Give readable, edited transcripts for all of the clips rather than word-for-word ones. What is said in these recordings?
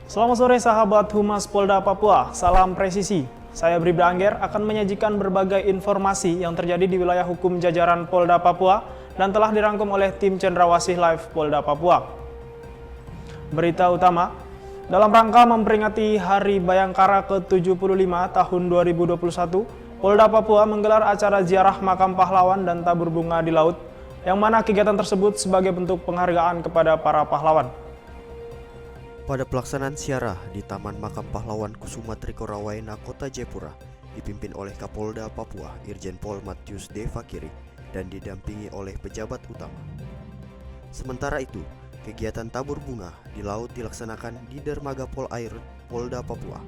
Selamat sore sahabat Humas Polda Papua, salam presisi. Saya Bribda Angger akan menyajikan berbagai informasi yang terjadi di wilayah hukum jajaran Polda Papua dan telah dirangkum oleh tim Cendrawasih Live Polda Papua. Berita utama, dalam rangka memperingati Hari Bayangkara ke-75 tahun 2021, Polda Papua menggelar acara ziarah makam pahlawan dan tabur bunga di laut, yang mana kegiatan tersebut sebagai bentuk penghargaan kepada para pahlawan. Pada pelaksanaan ziarah di Taman Makam Pahlawan Kusuma Trikorawaena, Kota Jayapura, dipimpin oleh Kapolda Papua Irjen Pol Matius D. Fakiri dan didampingi oleh pejabat utama. Sementara itu, kegiatan tabur bunga di laut dilaksanakan di Dermaga Polair Polda Papua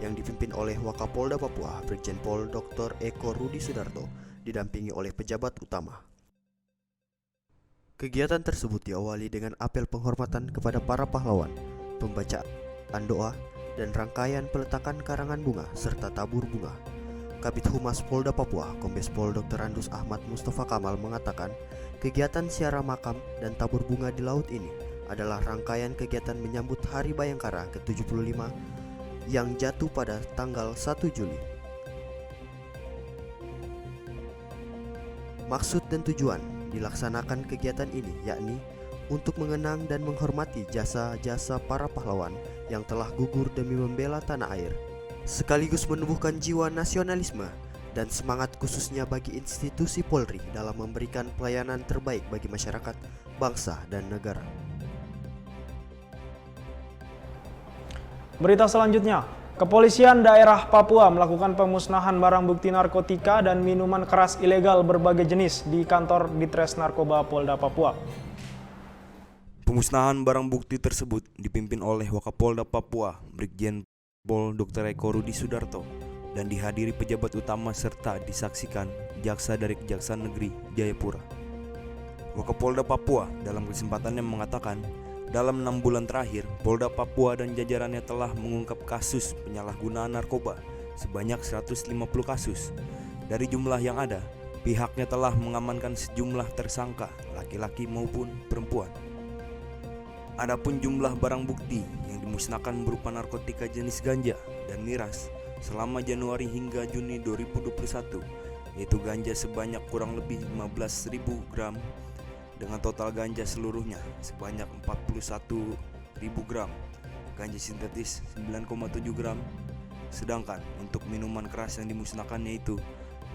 yang dipimpin oleh Wakapolda Papua Brigjen Pol Dr. Eko Rudi Sudarto didampingi oleh pejabat utama. Kegiatan tersebut diawali dengan apel penghormatan kepada para pahlawan, pembacaan doa, dan rangkaian peletakan karangan bunga serta tabur bunga. Kabid Humas Polda Papua, Kombes Pol Dr. Andus Ahmad Mustafa Kamal mengatakan, kegiatan ziarah makam dan tabur bunga di laut ini adalah rangkaian kegiatan menyambut Hari Bayangkara ke-75 yang jatuh pada tanggal 1 Juli. Maksud dan tujuan dilaksanakan kegiatan ini yakni untuk mengenang dan menghormati jasa-jasa para pahlawan yang telah gugur demi membela tanah air, sekaligus menumbuhkan jiwa nasionalisme dan semangat khususnya bagi institusi Polri dalam memberikan pelayanan terbaik bagi masyarakat, bangsa, dan negara. Berita selanjutnya, Kepolisian Daerah Papua melakukan pemusnahan barang bukti narkotika dan minuman keras ilegal berbagai jenis di kantor Ditres Narkoba Polda Papua. Pemusnahan barang bukti tersebut dipimpin oleh Wakapolda Papua Brigjen Pol Dr. Eko Rudi Sudarto dan dihadiri pejabat utama serta disaksikan jaksa dari Kejaksaan Negeri Jayapura. Wakapolda Papua dalam kesempatannya mengatakan, dalam 6 bulan terakhir, Polda Papua dan jajarannya telah mengungkap kasus penyalahgunaan narkoba sebanyak 150 kasus. Dari jumlah yang ada, pihaknya telah mengamankan sejumlah tersangka, laki-laki maupun perempuan. Adapun jumlah barang bukti yang dimusnahkan berupa narkotika jenis ganja dan miras selama Januari hingga Juni 2021, yaitu ganja sebanyak kurang lebih 15.000 gram dengan total ganja seluruhnya sebanyak 41.000 gram, ganja sintetis 9,7 gram, sedangkan untuk minuman keras yang dimusnahkan yaitu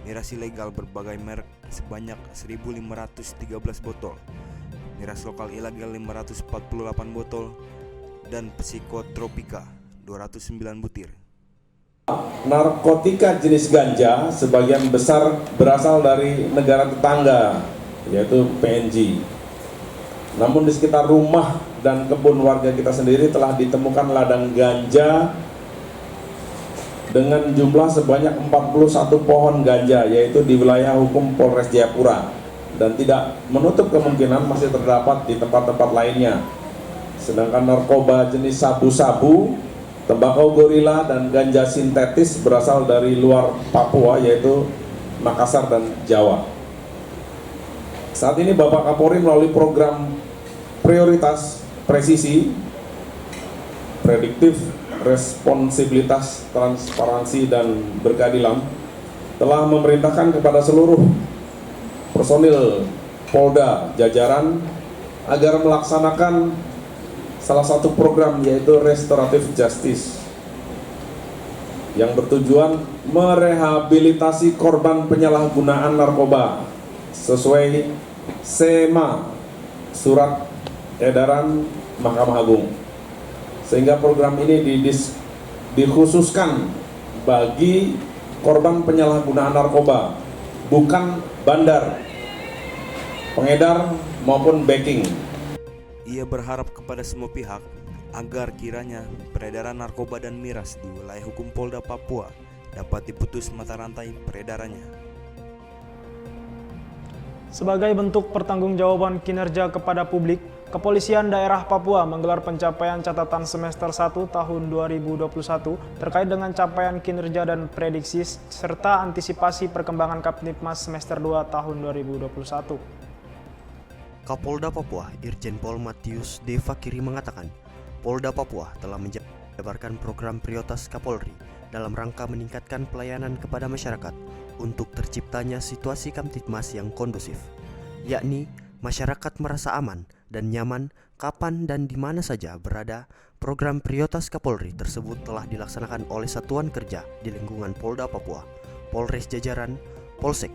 miras ilegal berbagai merek sebanyak 1.513 botol, miras lokal ilegal 548 botol, dan psikotropika 209 butir. Narkotika jenis ganja sebagian besar berasal dari negara tetangga, yaitu PNG. Namun di sekitar rumah dan kebun warga kita sendiri telah ditemukan ladang ganja dengan jumlah sebanyak 41 pohon ganja, yaitu di wilayah hukum Polres Jayapura, dan tidak menutup kemungkinan masih terdapat di tempat-tempat lainnya. Sedangkan narkoba jenis sabu-sabu, tembakau gorila, dan ganja sintetis berasal dari luar Papua, yaitu Makassar dan Jawa. Saat ini Bapak Kapolri melalui program prioritas presisi, prediktif, responsibilitas, transparansi, dan berkeadilan telah memerintahkan kepada seluruh personil Polda jajaran agar melaksanakan salah satu program, yaitu restoratif justice, yang bertujuan merehabilitasi korban penyalahgunaan narkoba sesuai SEMA Surat Edaran Mahkamah Agung, sehingga program ini dikhususkan bagi korban penyalahgunaan narkoba, bukan bandar, pengedar maupun backing. Ia berharap kepada semua pihak agar kiranya peredaran narkoba dan miras di wilayah hukum Polda Papua dapat diputus mata rantai peredarannya. Sebagai bentuk pertanggungjawaban kinerja kepada publik, Kepolisian Daerah Papua menggelar pencapaian catatan semester 1 tahun 2021 terkait dengan capaian kinerja dan prediksi serta antisipasi perkembangan Kapnipmas semester 2 tahun 2021. Kapolda Papua Irjen Pol Matius D. Fakiri mengatakan, Polda Papua telah menjabarkan program prioritas Kapolri dalam rangka meningkatkan pelayanan kepada masyarakat untuk terciptanya situasi Kamtibmas yang kondusif, yakni masyarakat merasa aman dan nyaman kapan dan di mana saja berada. Program prioritas Kapolri tersebut telah dilaksanakan oleh satuan kerja di lingkungan Polda Papua, Polres jajaran, Polsek,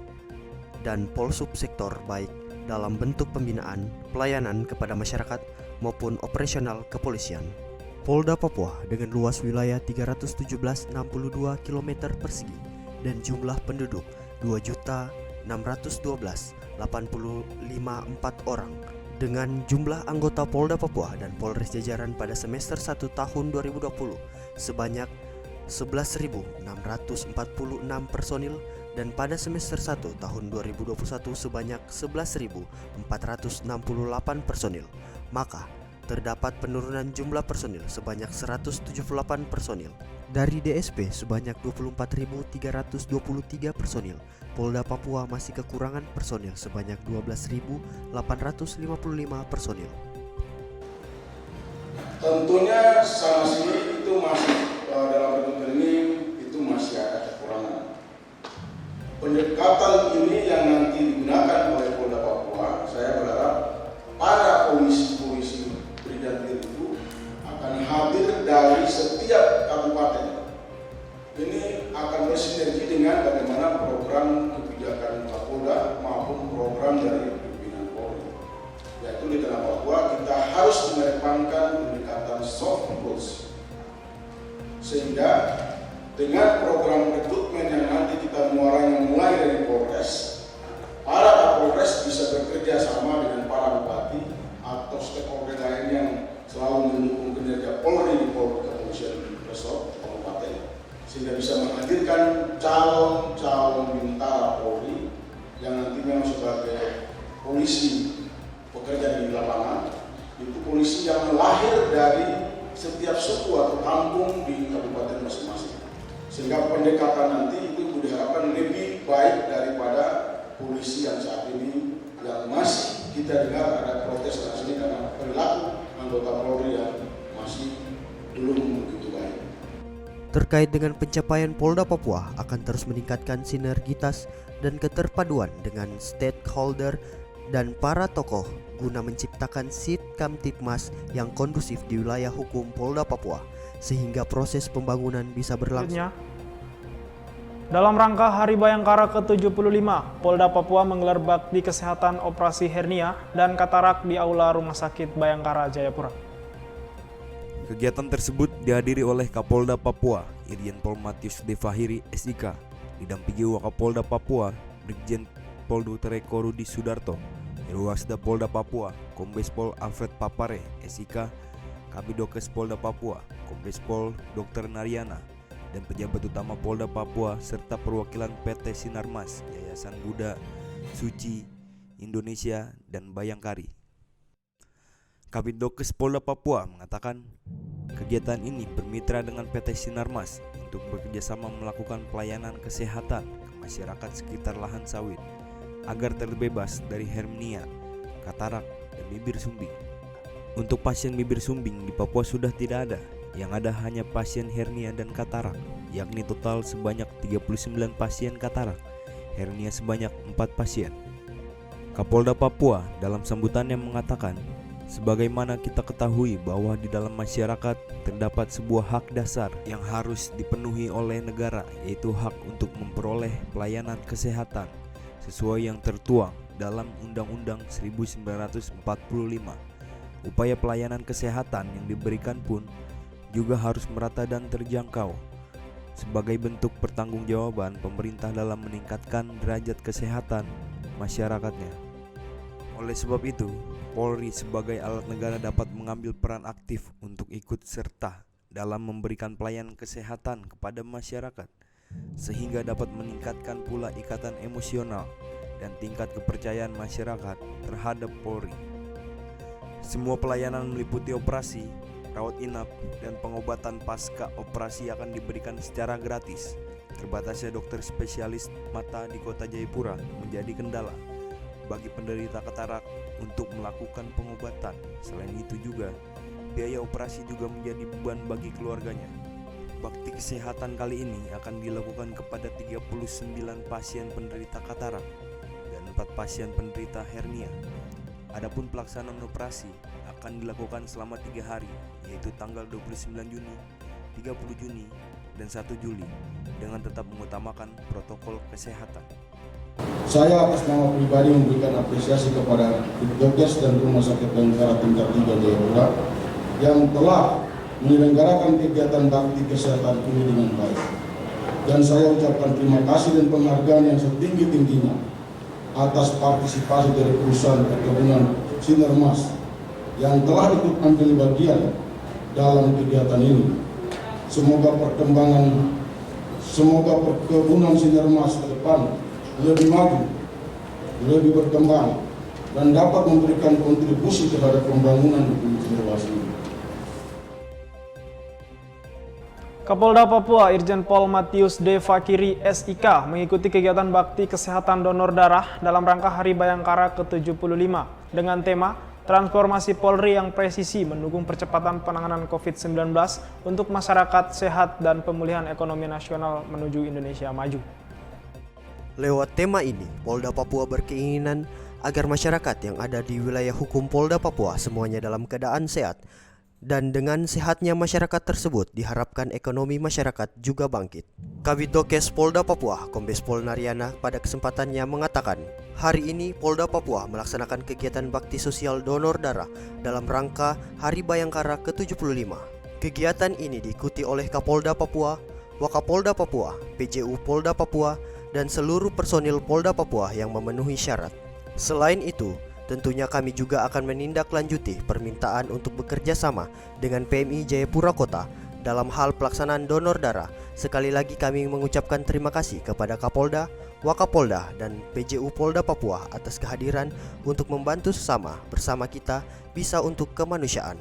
dan Polsubsektor baik dalam bentuk pembinaan, pelayanan kepada masyarakat maupun operasional kepolisian. Polda Papua dengan luas wilayah 317,62 km persegi dan jumlah penduduk 2.612.854 orang dengan jumlah anggota Polda Papua dan Polres jajaran pada semester 1 tahun 2020 sebanyak 11.646 personil dan pada semester 1 tahun 2021 sebanyak 11.468 personil. Maka terdapat penurunan jumlah personil sebanyak 178 personil. Dari DSP sebanyak 24.323 personil, Polda Papua masih kekurangan personil sebanyak 12.855 personil. Tentunya sana sini itu masih dalam bentuk ini itu masih ada kekurangan. Pendekatan ini yang nanti digunakan oleh Polda Papua, saya berharap para polisi-polisi brigadir itu akan hadir dari setiap kabupaten. Ini akan bersinergi dengan bagaimana program kebijakan Kapolda maupun program dari pimpinan Polri. Yaitu di Tanah Papua kita harus mengedepankan pendekatan soft approach, sehingga dengan program rekrutmen yang nanti kita mulai dari Polres, para Kapolres bisa bekerja sama dengan para bupati atau stakeholder lain yang selalu mendukung kinerja Polri di kepolisian resort kabupaten, sehingga bisa menghadirkan calon-calon bintara Polri yang nantinya sebagai polisi pekerja di lapangan, itu polisi yang lahir dari setiap suku atau kampung di kabupaten masing-masing, sehingga pendekatan nanti itu diharapkan lebih baik daripada polisi yang saat ini yang masih kita dengar ada protes di sini karena perilaku anggota Polri yang masih belum begitu baik. Terkait dengan pencapaian Polda Papua akan terus meningkatkan sinergitas dan keterpaduan dengan stakeholder dan para tokoh guna menciptakan Kamtibmas yang kondusif di wilayah hukum Polda Papua sehingga proses pembangunan bisa berlangsung. Dalam rangka Hari Bayangkara ke-75, Polda Papua menggelar bakti kesehatan operasi hernia dan katarak di Aula Rumah Sakit Bayangkara Jayapura. Kegiatan tersebut dihadiri oleh Kapolda Papua, Irjen Pol Matius Devahiri SIK, didampingi Wakapolda Papua, Brigjen Pol Dr. Eko Rudi Sudarto, Irwasda Polda Papua, Kombes Pol Alfred Papare SIK, Kabidokes Polda Papua, Kombes Pol Dr. Naryana, dan pejabat utama Polda Papua serta perwakilan PT Sinarmas, Yayasan Buddha Suci Indonesia, dan Bayangkari. Kabidokes Polda Papua mengatakan kegiatan ini bermitra dengan PT Sinarmas untuk bekerjasama melakukan pelayanan kesehatan ke masyarakat sekitar lahan sawit agar terbebas dari hernia, katarak, dan bibir sumbing. Untuk pasien bibir sumbing di Papua sudah tidak ada, yang ada hanya pasien hernia dan katarak, yakni total sebanyak 39 pasien katarak, hernia sebanyak 4 pasien. Kapolda Papua dalam sambutannya mengatakan, sebagaimana kita ketahui bahwa di dalam masyarakat terdapat sebuah hak dasar yang harus dipenuhi oleh negara, yaitu hak untuk memperoleh pelayanan kesehatan sesuai yang tertuang dalam Undang-Undang 1945. Upaya pelayanan kesehatan yang diberikan pun juga harus merata dan terjangkau sebagai bentuk pertanggungjawaban pemerintah dalam meningkatkan derajat kesehatan masyarakatnya. Oleh sebab itu, Polri sebagai alat negara dapat mengambil peran aktif untuk ikut serta dalam memberikan pelayanan kesehatan kepada masyarakat, sehingga dapat meningkatkan pula ikatan emosional dan tingkat kepercayaan masyarakat terhadap Polri. Semua pelayanan meliputi operasi, rawat inap, dan pengobatan pasca operasi akan diberikan secara gratis. Terbatasnya dokter spesialis mata di Kota Jayapura menjadi kendala bagi penderita katarak untuk melakukan pengobatan. Selain itu juga biaya operasi juga menjadi beban bagi keluarganya. Bakti kesehatan kali ini akan dilakukan kepada 39 pasien penderita katarak dan 4 pasien penderita hernia. Adapun pelaksanaan operasi akan dilakukan selama 3 hari, yaitu tanggal 29 Juni, 30 Juni, dan 1 Juli, dengan tetap mengutamakan protokol kesehatan. Saya atas nama pribadi memberikan apresiasi kepada Dokes dan Rumah Sakit Bayangkara tingkat 3 Jayapura yang telah menyelenggarakan kegiatan bakti kesehatan ini dengan baik. Dan saya ucapkan terima kasih dan penghargaan yang setinggi-tingginya atas partisipasi dari perusahaan perkebunan Sinarmas yang telah ikut ambil bagian dalam kegiatan ini. Semoga perkebunan Sinarmas ke depan lebih maju, lebih berkembang, dan dapat memberikan kontribusi terhadap pembangunan di Pulau Sulawesi ini. Kapolda Papua Irjen Pol Matius D. Fakiri SIK mengikuti kegiatan bakti kesehatan donor darah dalam rangka Hari Bayangkara ke-75 dengan tema Transformasi Polri yang Presisi mendukung percepatan penanganan COVID-19 untuk masyarakat sehat dan pemulihan ekonomi nasional menuju Indonesia maju. Lewat tema ini, Polda Papua berkeinginan agar masyarakat yang ada di wilayah hukum Polda Papua semuanya dalam keadaan sehat. Dan dengan sehatnya masyarakat tersebut diharapkan ekonomi masyarakat juga bangkit. Kabid Dokes Polda Papua, Kombes Pol Naryana pada kesempatannya mengatakan, hari ini Polda Papua melaksanakan kegiatan bakti sosial donor darah dalam rangka Hari Bayangkara ke-75. Kegiatan ini diikuti oleh Kapolda Papua, Wakapolda Papua, PJU Polda Papua, dan seluruh personil Polda Papua yang memenuhi syarat. Selain itu, tentunya kami juga akan menindaklanjuti permintaan untuk bekerja sama dengan PMI Jayapura Kota dalam hal pelaksanaan donor darah. Sekali lagi kami mengucapkan terima kasih kepada Kapolda, Wakapolda, dan PJU Polda Papua atas kehadiran untuk membantu sesama bersama kita bisa untuk kemanusiaan.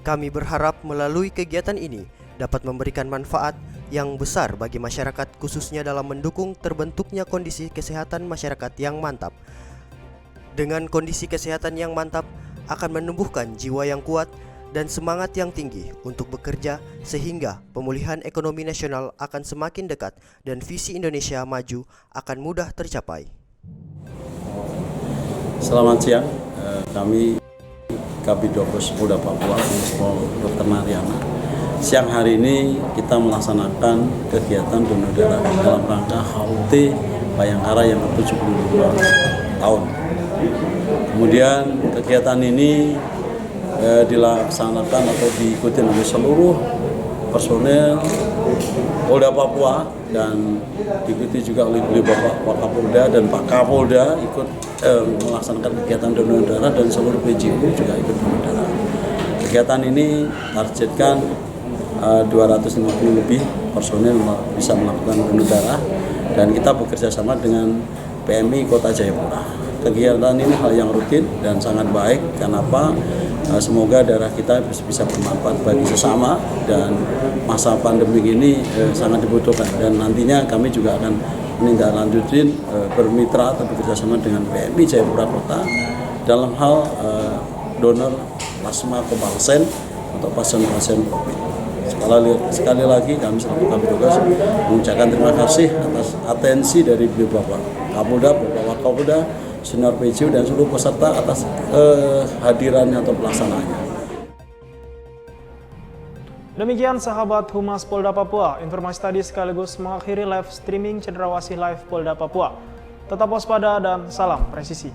Kami berharap melalui kegiatan ini dapat memberikan manfaat yang besar bagi masyarakat, khususnya dalam mendukung terbentuknya kondisi kesehatan masyarakat yang mantap. Dengan kondisi kesehatan yang mantap akan menumbuhkan jiwa yang kuat dan semangat yang tinggi untuk bekerja sehingga pemulihan ekonomi nasional akan semakin dekat dan visi Indonesia maju akan mudah tercapai. Selamat siang, kami Kabid Dokes Polda Papua, Kombes Pol Dr. Naryana. Siang hari ini kita melaksanakan kegiatan donor darah dalam rangka HUT Bayangkara yang ke-75 tahun. Kemudian kegiatan ini dilaksanakan atau diikuti oleh seluruh personel Polda Papua dan diikuti juga oleh Bapak Wakapolda dan Pak Kapolda ikut melaksanakan kegiatan donor darah dan seluruh PJU juga ikut donor darah. Kegiatan ini targetkan 250 lebih personel bisa melakukan donor darah dan kita bekerja sama dengan PMI Kota Jayapura. Kegiatan ini hal yang rutin dan sangat baik. Kenapa? Semoga darah kita bisa bermanfaat bagi sesama dan masa pandemi ini sangat dibutuhkan. Dan nantinya kami juga akan menindaklanjutin bermitra atau bekerjasama dengan PMI Jayapura Kota dalam hal donor plasma konvalesen untuk pasien-pasien COVID. Sekali lagi kami selaku Kabid Dokes mengucapkan terima kasih atas atensi dari Bapak Kapolda, Bapak Wakapolda, Senior PJU dan seluruh peserta atas hadirannya atau pelaksanaannya. Demikian sahabat Humas Polda Papua, informasi tadi sekaligus mengakhiri live streaming Cendrawasih Live Polda Papua. Tetap waspada dan salam presisi.